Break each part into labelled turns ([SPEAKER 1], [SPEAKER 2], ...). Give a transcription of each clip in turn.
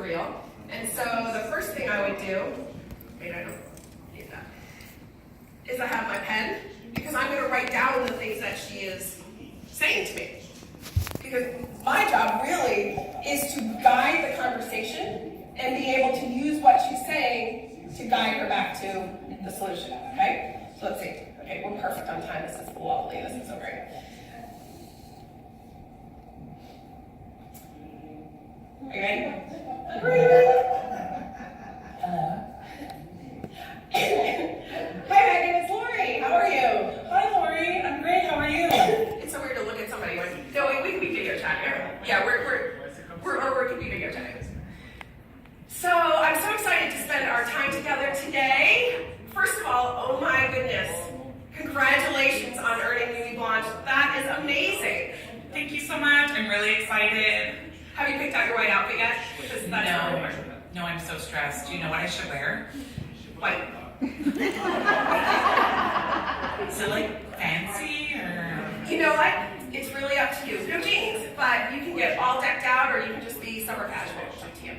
[SPEAKER 1] real. And so the first thing I would do, wait, I don't need that, is I have my pen, because I'm going to write down the things that she is saying to me. Because my job really is to guide the conversation and be able to use what she's saying to guide her back to the solution, okay? So let's see. Okay, we're perfect on time. This is lovely. This is so great. Are you ready? Hi Megan, it's Lori. How are you?
[SPEAKER 2] Hi Lori, I'm great. How are you?
[SPEAKER 1] It's so weird to look at somebody when no, we can be video chatting. Yeah, we can be video chatting. So I'm so excited to spend our time together today. First of all, oh my goodness, congratulations on earning Nuit Blanche. That is amazing.
[SPEAKER 2] Thank you so much. I'm really excited.
[SPEAKER 1] Have you picked out your white outfit yet?
[SPEAKER 2] No, I'm so stressed. Do you know what I should wear?
[SPEAKER 1] White.
[SPEAKER 2] Is it like fancy or?
[SPEAKER 1] You know what? It's really up to you. No jeans, but you can get all decked out or you can just be summer casual. It's up to you.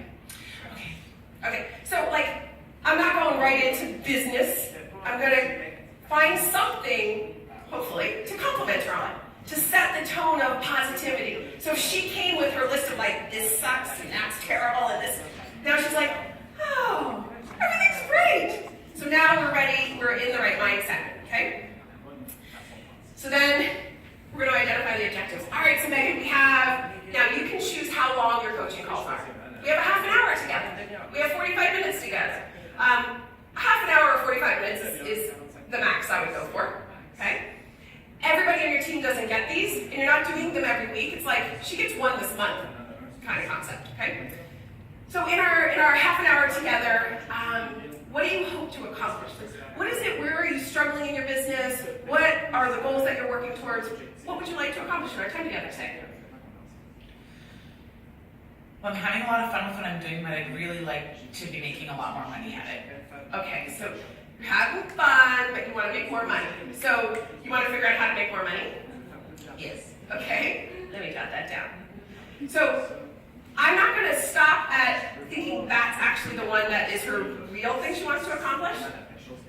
[SPEAKER 1] Okay, so I'm not going right into business. I'm going to find something, hopefully, to compliment her on, to set the tone of positivity. So if she came with her list of this sucks and that's terrible and this, now she's like, oh, everything's great. So now we're ready, we're in the right mindset, okay? So then we're going to identify the objectives. All right, so Megan, now you can choose how long your coaching calls are. We have a half an hour together. We have 45 minutes together. Half an hour or 45 minutes is the max I would go for, okay? Everybody on your team doesn't get these, and you're not doing them every week. It's like, she gets one this month kind of concept, okay? So in our half an hour together, what do you hope to accomplish? What is it, where are you struggling in your business? What are the goals that you're working towards? What would you like to accomplish in our time together today?
[SPEAKER 2] Well, I'm having a lot of fun with what I'm doing, but I'd really like to be making a lot more money at it.
[SPEAKER 1] Okay, so you're having fun, but you want to make more money. So you want to figure out how to make more money? Yes. Okay, let me jot that down. So I'm not going to stop at thinking that's actually the one that is her real thing she wants to accomplish.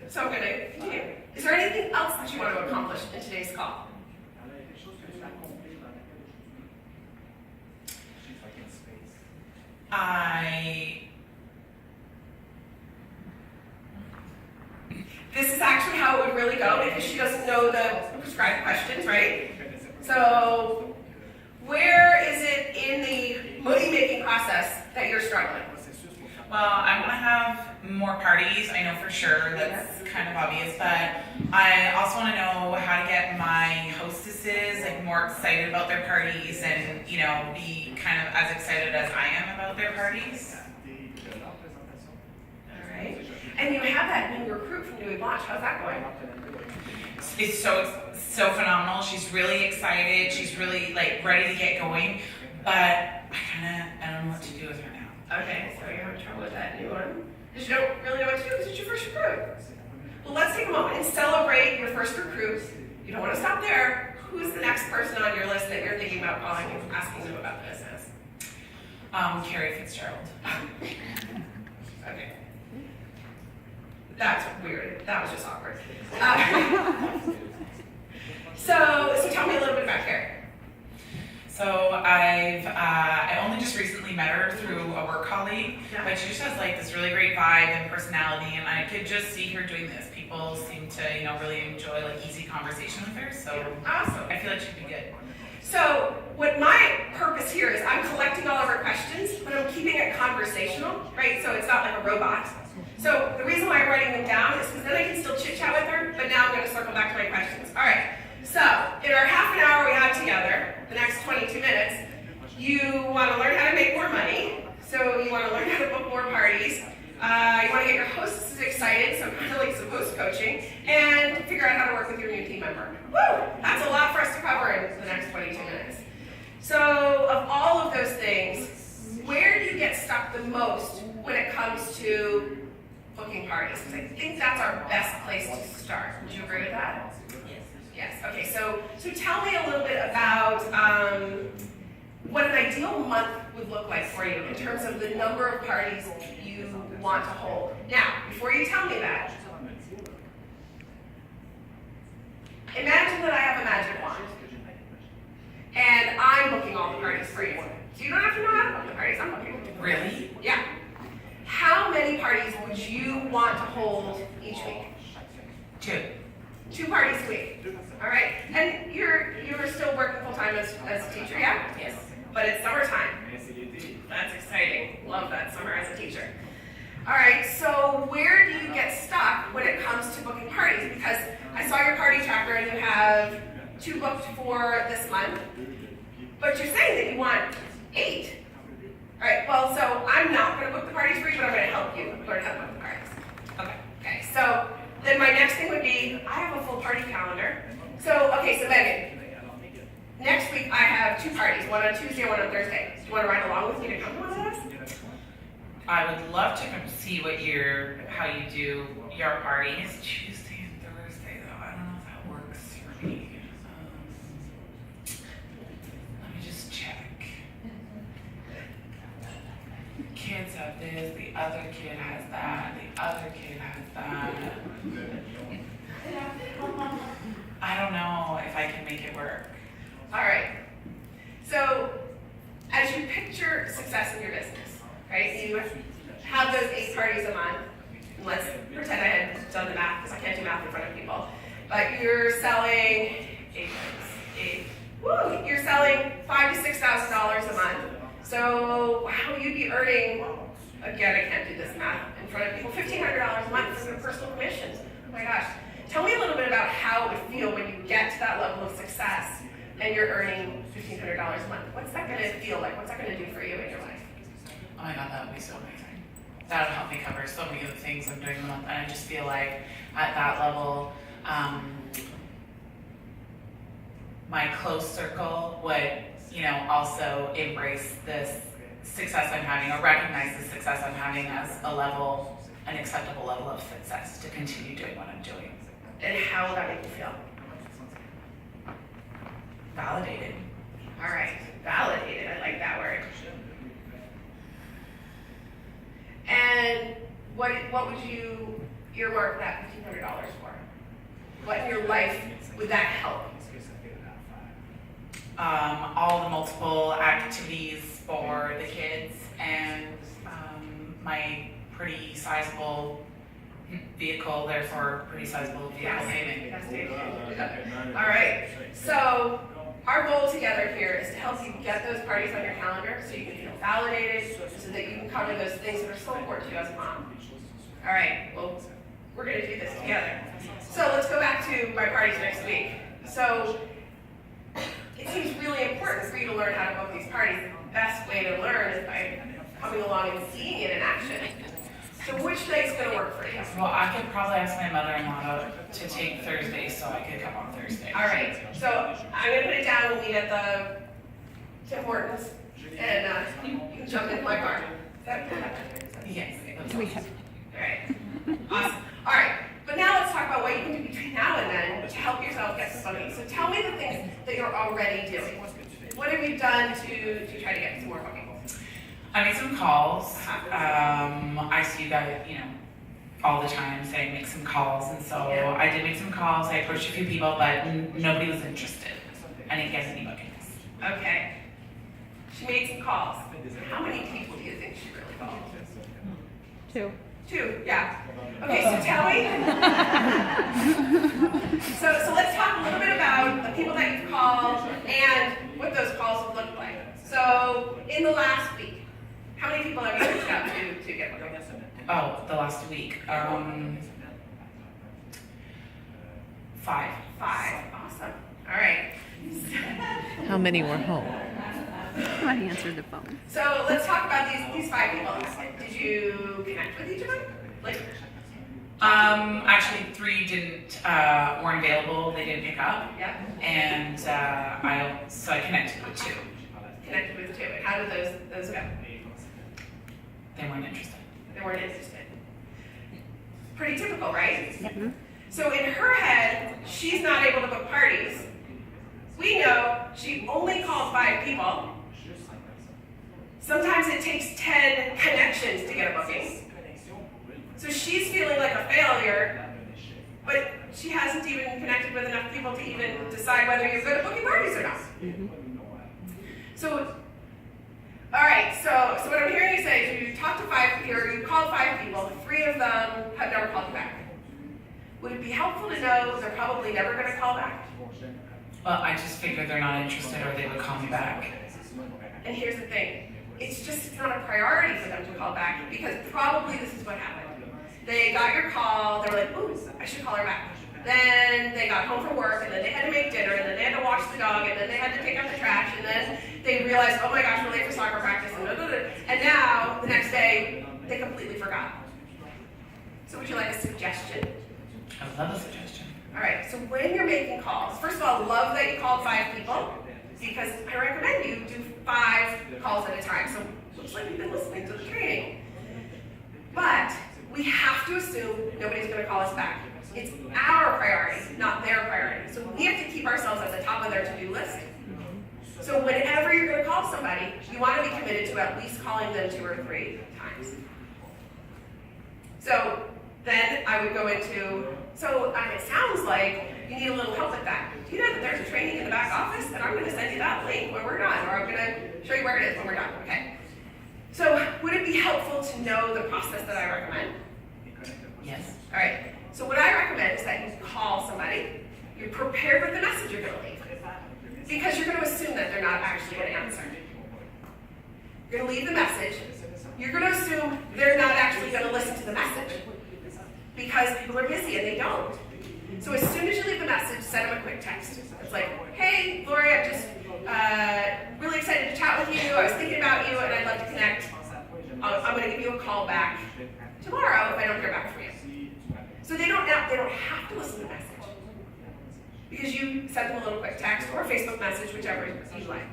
[SPEAKER 1] So I'm going to continue. Is there anything else that you want to accomplish in today's call? This is actually how it would really go because she doesn't know the prescribed questions, right? So where is it in the money-making process that you're struggling?
[SPEAKER 2] Well, I want to have more parties. I know for sure that's kind of obvious, but I also want to know how to get my hostesses more excited about their parties and, be kind of as excited as I am about their parties.
[SPEAKER 1] All right. And you have that new recruit from Nuit Blanche. How's that going?
[SPEAKER 2] It's so phenomenal. She's really excited. She's really ready to get going, but I don't know what to do with her now.
[SPEAKER 1] Okay, so you're having trouble with that new one. Because you don't really know what to do because it's your first recruit. Well, let's take a moment and celebrate your first recruit. You don't want to stop there. Who's the next person on your list that you're thinking about calling and asking them about the business?
[SPEAKER 2] Carrie Fitzgerald.
[SPEAKER 1] Okay. That's weird. That was just awkward. So tell me a little bit about Carrie.
[SPEAKER 2] So I only just recently met her through a work colleague, but she just has this really great vibe and personality, and I could just see her doing this. People seem to really enjoy easy conversation with her, so
[SPEAKER 1] awesome.
[SPEAKER 2] I feel like she'd be good.
[SPEAKER 1] So what my purpose here is I'm collecting all of her questions, but I'm keeping it conversational, right? So it's not like a robot. So the reason why I'm writing them down is because then I can still chit chat with her, but now I'm going to circle back to my questions. All right. So in our half an hour we have together, the next 22 minutes, you want to learn how to make more money. So you want to learn how to book more parties. You want to get your hostesses excited, so kind of like some host coaching, and figure out how to work with your new team member. Woo! That's a lot for us to cover in the next 22 minutes. So of all of those things, where do you get stuck the most when it comes to booking parties? Because I think that's our best place to start. Would you agree with that?
[SPEAKER 2] Yes.
[SPEAKER 1] Yes. Okay. So tell me a little bit about what an ideal month would look like for you in terms of the number of parties you want to hold. Now, before you tell me that, imagine that I have a magic wand, and I'm booking all the parties for you. So you don't have to know how to book the parties, I'm booking them.
[SPEAKER 2] Really?
[SPEAKER 1] Yeah. How many parties would you want to hold each week?
[SPEAKER 2] 2.
[SPEAKER 1] 2 parties a week. All right. And you're still working full time as a teacher, yeah?
[SPEAKER 2] Yes.
[SPEAKER 1] But it's summertime. That's exciting. Love that summer as a teacher. All right. So where do you get stuck when it comes to booking parties? Because I saw your party tracker and you have 2 booked for this month, but you're saying that you want 8. All right. Well, so I'm not going to book the parties for you, but I'm going to help you learn how to book the parties.
[SPEAKER 2] Okay.
[SPEAKER 1] Okay. So then my next thing would be, I have a full party calendar. So, okay, so Megan, next week I have 2 parties, one on Tuesday and one on Thursday. Do you want to ride along with me to come to one of those?
[SPEAKER 2] I would love to come see how you do your parties. Tuesday and Thursday, though. I don't know if that works for me. Let me just check. Kids have this, the other kid has that, the other kid has that. I don't know if I can make it work.
[SPEAKER 1] All right. So, as you picture success in your business, right? You have those 8 parties a month. And let's pretend I had done the math because I can't do math in front of people. But you're selling 8. Woo! You're selling $5,000 to $6,000 a month. So, wow, you'd be earning. Again, I can't do this math in front of people. $1,500 a month from your personal commissions. Oh my gosh. Tell me a little bit about how it would feel when you get to that level of success and you're earning $1,500 a month. What's that going to feel like? What's that going to do for you in your life?
[SPEAKER 2] Oh my God, that would be so amazing. That would help me cover so many of the things I'm doing a month. And I just feel like at that level, my close circle would, also embrace this success I'm having or recognize the success I'm having as an acceptable level of success to continue doing what I'm doing.
[SPEAKER 1] And how will that make you feel?
[SPEAKER 2] Validated.
[SPEAKER 1] All right, validated. I like that word. And what would you earmark that $1,500 for? What in your life would that help?
[SPEAKER 2] All the multiple activities for the kids and my pretty sizable vehicle, therefore pretty sizable vehicle payment.
[SPEAKER 1] All right. So our goal together here is to help you get those parties on your calendar so you can feel validated, so that you can cover those things that are so important to you as a mom. All right. Well, we're going to do this together. So let's go back to my parties next week. So it seems really important for you to learn how to book these parties. The best way to learn is by coming along and seeing it in action. So which day's going to work for you?
[SPEAKER 2] Well, I could probably ask my mother-in-law to take Thursday so I could come on Thursday.
[SPEAKER 1] All right. So I'm going to put it down. We'll meet at the Tim Hortons, and you can jump in my car. Is that good?
[SPEAKER 2] Yes.
[SPEAKER 3] We have.
[SPEAKER 1] All right. Awesome. All right. But now let's talk about what you can do between now and then to help yourself get some money. So tell me the things that you're already doing. What have you done to try to get some more money?
[SPEAKER 2] I made some calls. I see you guys, all the time saying make some calls, and so I did make some calls. I approached a few people, but nobody was interested. I didn't get any bookings. Okay.
[SPEAKER 1] She made some calls. How many people do you think she really called?
[SPEAKER 3] 2.
[SPEAKER 1] 2, yeah. Okay, so tell me. so let's talk a little bit about the people that you've called and what those calls have looked like. So in the last week, how many people have you reached out to get bookings?
[SPEAKER 2] Oh, the last week. 5.
[SPEAKER 1] 5. Awesome. All right.
[SPEAKER 3] How many were home? I answered the phone.
[SPEAKER 1] So let's talk about these 5 people. Did you connect with each of them?
[SPEAKER 2] Actually 3 weren't available. They didn't pick up.
[SPEAKER 1] Yeah.
[SPEAKER 2] And I connected with 2.
[SPEAKER 1] Connected with 2. And how did those go?
[SPEAKER 2] They weren't interested.
[SPEAKER 1] They weren't interested. Pretty typical, right?
[SPEAKER 3] Mm-hmm.
[SPEAKER 1] So in her head, she's not able to book parties. We know she only called 5 people, Sometimes it takes 10 connections to get a booking. So she's feeling like a failure, but she hasn't even connected with enough people to even decide whether you're good at booking parties or not. So, all right, so what I'm hearing you say is you talked to 5 people, or you called 5 people, 3 of them have never called you back. Would it be helpful to know they're probably never going to call back?
[SPEAKER 2] Well, I just figured they're not interested or they would call me back.
[SPEAKER 1] And here's the thing, it's not a priority for them to call back, because probably this is what happened. They got your call, they were like, ooh, I should call her back. Then they got home from work, and then they had to make dinner, and then they had to wash the dog, and then they had to take out the trash, and then they realized, oh my gosh, we're late for soccer practice, and now, the next day, they completely forgot. So would you like a suggestion?
[SPEAKER 2] I love a suggestion.
[SPEAKER 1] All right, so when you're making calls, first of all, love that you called 5 people, because I recommend you do 5 calls at a time. So looks like you've been listening to the training. But we have to assume nobody's going to call us back. It's our priority, not their priority. So we have to keep ourselves at the top of their to-do list. So whenever you're going to call somebody, you want to be committed to at least calling them 2 or 3 times. So then I would go into, it sounds like you need a little help with that. Do you know that there's a training in the back office? And I'm going to send you that link when we're done, or I'm going to show you where it is when we're done. Okay. So would it be helpful to know the process that I recommend?
[SPEAKER 2] Yes.
[SPEAKER 1] All right. So what I recommend is that you call somebody, you're prepared with the message you're going to leave, because you're going to assume that they're not actually going to answer. You're going to leave the message. You're going to assume they're not actually going to listen to the message, because people are busy and they don't. So as soon as you leave the message, send them a quick text. It's like, hey, Lori, I'm just really excited to chat with you. I was thinking about you and I'd love to connect. I'm going to give you a call back tomorrow if I don't hear back from you. So they don't have to listen to the message, because you sent them a little quick text or a Facebook message, whichever you like.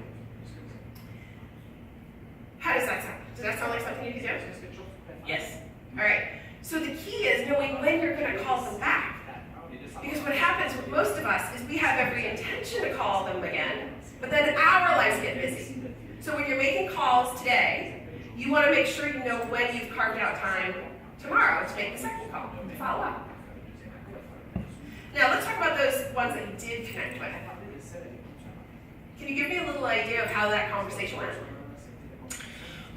[SPEAKER 1] How does that sound? Does that sound like something you can do?
[SPEAKER 2] Yes.
[SPEAKER 1] All right. So the key is knowing when you're going to call them back. Because what happens with most of us is we have every intention to call them again, but then our lives get busy. So when you're making calls today, you want to make sure you know when you've carved out time tomorrow to make the second call, to follow up. Now let's talk about those ones that you did connect with. Can you give me a little idea of how that conversation went?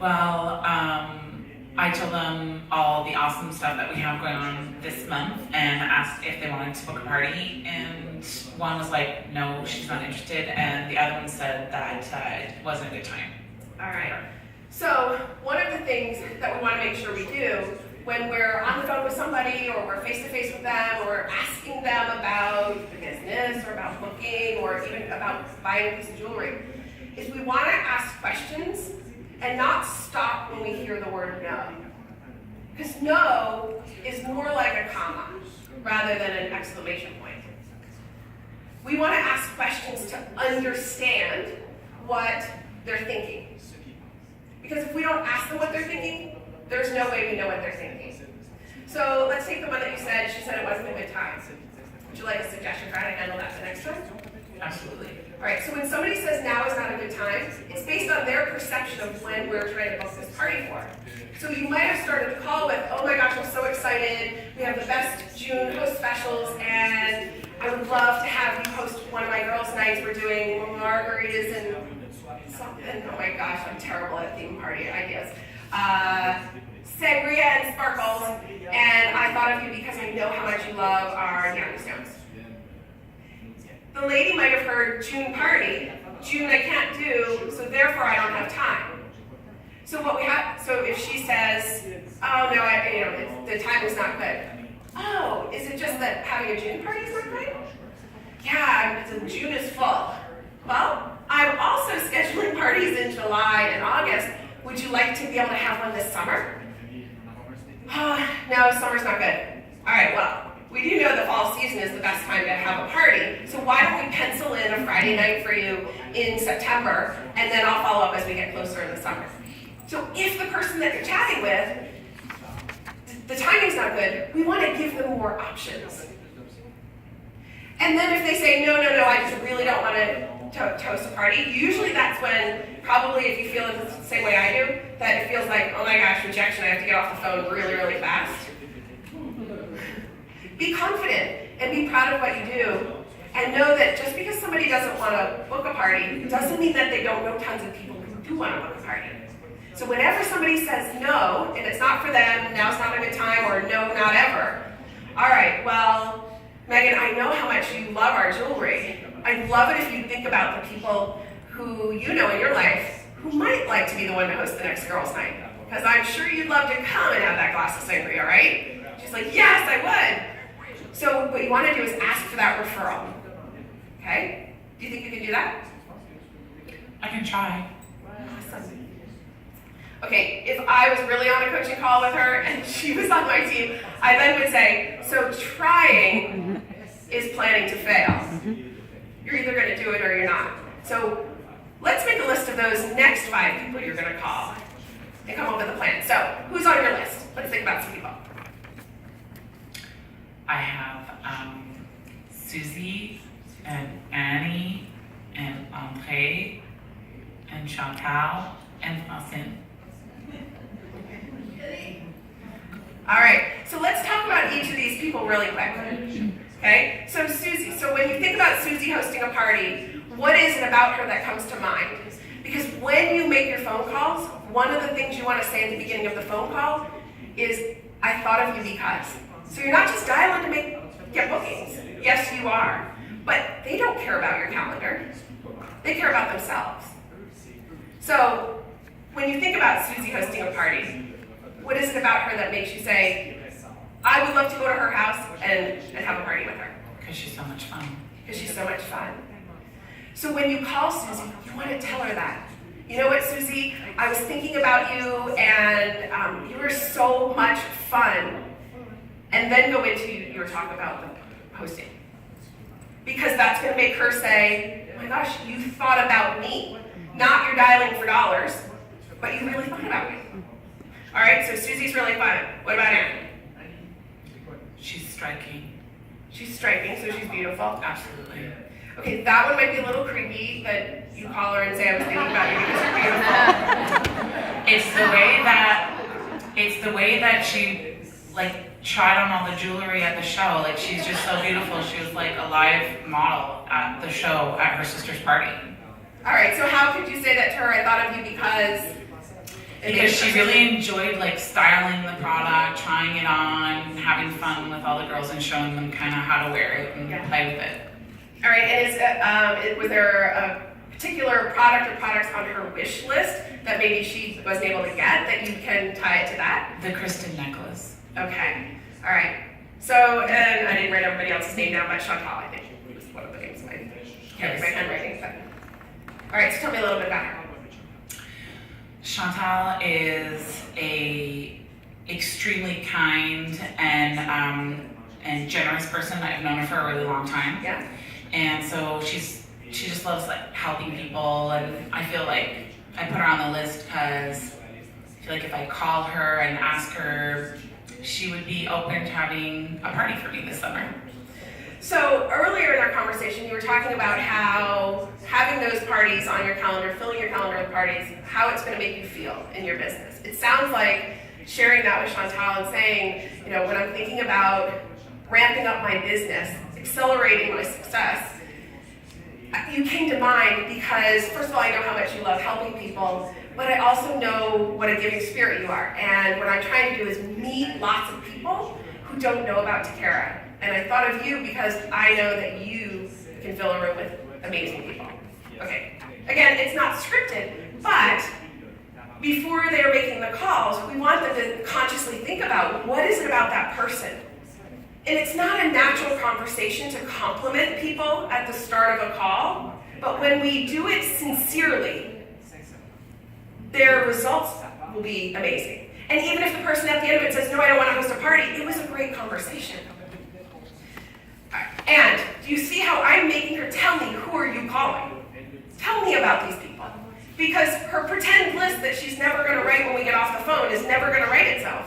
[SPEAKER 2] Well, I told them all the awesome stuff that we have going on this month and asked if they wanted to book a party, and one was like, no, she's not interested, and the other one said that it wasn't a good time.
[SPEAKER 1] All right. So one of the things that we want to make sure we do when we're on the phone with somebody, or we're face-to-face with them, or we're asking them about the business, or about booking, or even about buying a piece of jewelry, is we want to ask questions and not stop when we hear the word no. Because no is more like a comma rather than an exclamation point. We want to ask questions to understand what they're thinking. Because if we don't ask them what they're thinking, there's no way we know what they're thinking. So let's take the one that you said, she said it wasn't a good time. Would you like a suggestion for how to handle that the next time?
[SPEAKER 2] Absolutely.
[SPEAKER 1] All right, so when somebody says now is not a good time, it's based on their perception of when we're trying to book this party for. So you might have started the call with, oh my gosh, I'm so excited. We have the best June host specials, and I would love to have you host one of my girls' nights. We're doing margaritas and something. Oh my gosh, I'm terrible at theme party ideas. Sangria and sparkles, and I thought of you because I know how much you love our Yellowstones. The lady might have heard June party, June I can't do, so therefore I don't have time. So if she says, oh no, the time is not good. Oh, is it just that having a June party is not good? Yeah, June is full. Well, I'm also scheduling parties in July and August. Would you like to be able to have one this summer? No, summer's not good. All right, well, we do know the fall season is the best time to have a party, so why don't we pencil in a Friday night for you in September, and then I'll follow up as we get closer in the summer. So if the person that you're chatting with, the timing's not good, we want to give them more options. And then if they say, no, I just really don't want to to host a party. Usually that's when, probably if you feel it the same way I do, that it feels like, oh my gosh, rejection, I have to get off the phone really, really fast. Be confident and be proud of what you do, and know that just because somebody doesn't want to book a party doesn't mean that they don't know tons of people who do want to book a party. So whenever somebody says no, and it's not for them, now's not a good time, or no, not ever, all right, well, Megan, I know how much you love our jewelry. I'd love it if you think about the people who you know in your life who might like to be the one to host the next girls' night. Because I'm sure you'd love to come and have that glass of sangria, right? She's like, yes, I would. So what you want to do is ask for that referral. Okay? Do you think you can do that?
[SPEAKER 2] I can try.
[SPEAKER 1] Awesome. Okay, if I was really on a coaching call with her and she was on my team, I then would say, so trying is planning to fail. You're either going to do it or you're not. So let's make a list of those next 5 people you're going to call and come up with a plan. So who's on your list? Let's think about some people.
[SPEAKER 2] I have Susie and Annie and Andre and Chantal and Francine.
[SPEAKER 1] All right, so let's talk about each of these people really quick. Okay, so Susie, so when you think about Susie hosting a party, what is it about her that comes to mind? Because when you make your phone calls, one of the things you want to say at the beginning of the phone call is, I thought of you because. So you're not just dialing to get bookings. Yes, you are. But they don't care about your calendar. They care about themselves. So when you think about Susie hosting a party, what is it about her that makes you say, I would love to go to her house and have a party with her?
[SPEAKER 2] Because she's so much fun.
[SPEAKER 1] Because she's so much fun. So when you call Susie, you want to tell her that. You know what, Susie? I was thinking about you, and you were so much fun. And then go into your talk about the hosting. Because that's going to make her say, oh my gosh, you thought about me. Not you're dialing for dollars, but you really thought about me. All right, so Susie's really fun. What about Anne?
[SPEAKER 2] She's striking.
[SPEAKER 1] She's striking, so she's beautiful.
[SPEAKER 2] Absolutely.
[SPEAKER 1] Okay, that one might be a little creepy that you call her and say, I was thinking about you because you're beautiful.
[SPEAKER 2] It's the way that she tried on all the jewelry at the show. Like, she's just so beautiful. She was like a live model at the show at her sister's party.
[SPEAKER 1] All right, so how could you say that to her? I thought of you because...
[SPEAKER 2] Because she really enjoyed styling the product, trying it on, having fun with all the girls and showing them kind of how to wear it and play with it.
[SPEAKER 1] All right, and was there a particular product or products on her wish list that maybe she wasn't able to get that you can tie it to that?
[SPEAKER 2] The Kristen necklace.
[SPEAKER 1] Okay, all right. So, and I didn't write everybody else's name down, but Chantal, I think, was one of the names. I can't read my handwriting. But. All right, so tell me a little bit about her.
[SPEAKER 2] Chantal is a extremely kind and generous person. I've known her for a really long time.
[SPEAKER 1] Yeah.
[SPEAKER 2] And so she just loves helping people, and I feel like I put her on the list because I feel like if I call her and ask her, she would be open to having a party for me this summer.
[SPEAKER 1] So earlier in our conversation, you were talking about how having those parties on your calendar, filling your calendar with parties, how it's going to make you feel in your business. It sounds like sharing that with Chantal and saying, when I'm thinking about ramping up my business, accelerating my success, you came to mind because, first of all, I know how much you love helping people, but I also know what a giving spirit you are. And what I'm trying to do is meet lots of people who don't know about Takara. And I thought of you because I know that you can fill a room with amazing people. Okay. Again, it's not scripted, but before they're making the calls, we want them to consciously think about what is it about that person. And it's not a natural conversation to compliment people at the start of a call, but when we do it sincerely, their results will be amazing. And even if the person at the end of it says, no, I don't want to host a party, it was a great conversation. And do you see how I'm making her tell me, who are you calling? Tell me about these people. Because her pretend list that she's never going to write when we get off the phone is never going to write itself.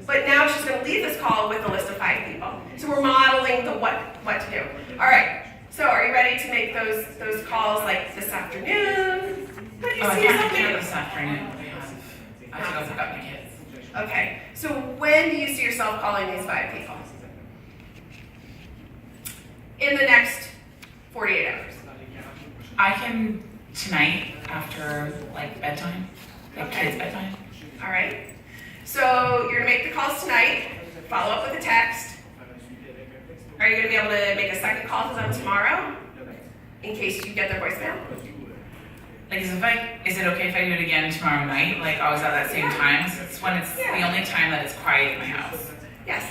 [SPEAKER 1] But now she's going to leave this call with a list of 5 people. So we're modeling the what to do. All right, So are you ready to make those calls like this afternoon? When do you
[SPEAKER 2] Oh, I
[SPEAKER 1] see
[SPEAKER 2] can't
[SPEAKER 1] yourself
[SPEAKER 2] do it
[SPEAKER 1] making?
[SPEAKER 2] this afternoon. I have to go pick up my kids.
[SPEAKER 1] Okay, so when do you see yourself calling these 5 people? In the next 48 hours.
[SPEAKER 2] I can tonight after like bedtime, like
[SPEAKER 1] Okay.
[SPEAKER 2] kids' bedtime.
[SPEAKER 1] All right. So you're gonna make the calls tonight, follow up with a text. Are you gonna be able to make a second call to them tomorrow? In case you get their voicemail?
[SPEAKER 2] Like, is it okay if I do it again tomorrow night? Like always at that same time? So it's when it's the only time that it's quiet in my house.
[SPEAKER 1] Yes.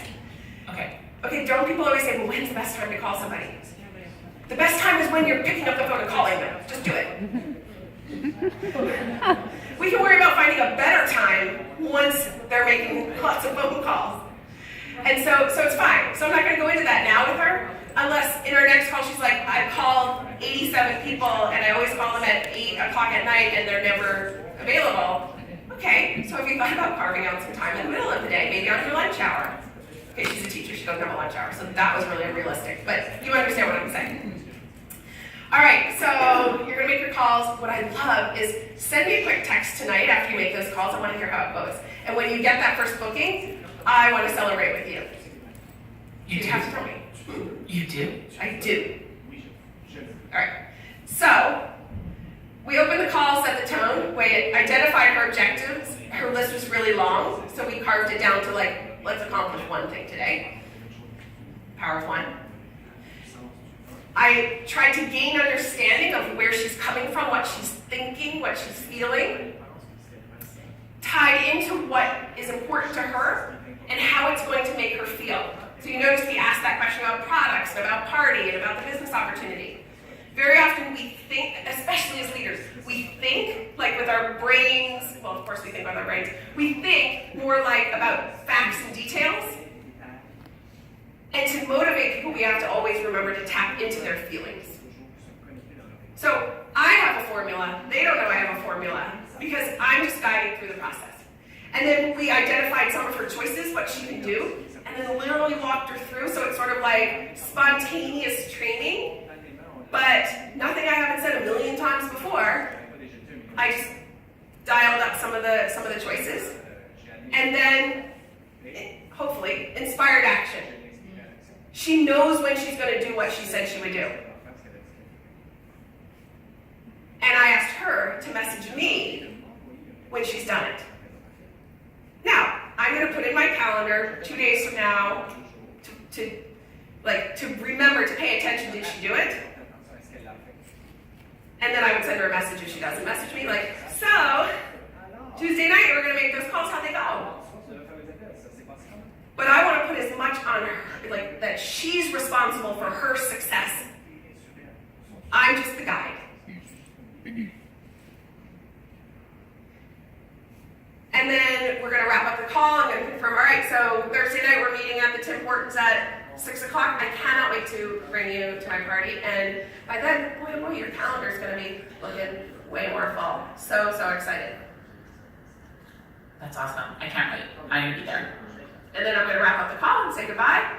[SPEAKER 2] Okay.
[SPEAKER 1] Okay, don't people always say, well, when's the best time to call somebody? The best time is when you're picking up the phone and calling them. Just do it. We can worry about finding a better time once they're making lots of phone calls. And so it's fine. So I'm not going to go into that now with her, unless in her next call she's like, I called 87 people and I always call them at 8 o'clock at night and they're never available. Okay, so have you thought about carving out some time in the middle of the day, maybe on your lunch hour? Okay, she's a teacher, she doesn't have a lunch hour, so that was really unrealistic, but you understand what I'm saying. All right, so you're gonna make your calls. What I love is send me a quick text tonight after you make those calls. I wanna hear how it goes. And when you get that first booking, I wanna celebrate with you.
[SPEAKER 2] You do?
[SPEAKER 1] have to tell me.
[SPEAKER 2] You do?
[SPEAKER 1] I do. All right, so we opened the call, set the tone, we identified her objectives. Her list was really long, so we carved it down to like, let's accomplish one thing today. Power of one. I tried to gain understanding of where she's coming from, what she's thinking, what she's feeling, tied into what is important to her and how it's going to make her feel. So you notice we asked that question about products, and about party, and about the business opportunity. Very often we think, especially as leaders, we think like with our brains, well, of course we think with our brains, we think more like about facts and details. And to motivate people, we have to always remember to tap into their feelings. So I have a formula. They don't know I have a formula because I'm just guiding through the process. And then we identified some of her choices, what she can do, and then literally walked her through. So it's sort of like spontaneous training, but nothing I haven't said a million times before. I just dialed up some of the choices, and then hopefully inspired action. She knows when she's going to do what she said she would do. And I asked her to message me when she's done it. Now, I'm going to put in my calendar 2 days from now to remember to pay attention. Did she do it? And then I would send her a message if she doesn't message me, like, so, Tuesday night we're going to make those calls, how'd they go? But I want to put as much on her, like that she's responsible for her success. I'm just the guide. And then we're going to wrap up the call. I'm going to confirm, all right, so Thursday night we're meeting at the Tim Hortons at 6 o'clock. I cannot wait to bring you to my party. And by then, boy, your calendar's going to be looking way more full. So excited.
[SPEAKER 2] That's awesome. I can't wait. I'm going to be there.
[SPEAKER 1] And then I'm going to wrap up the call and say goodbye,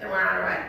[SPEAKER 1] and we're on our way.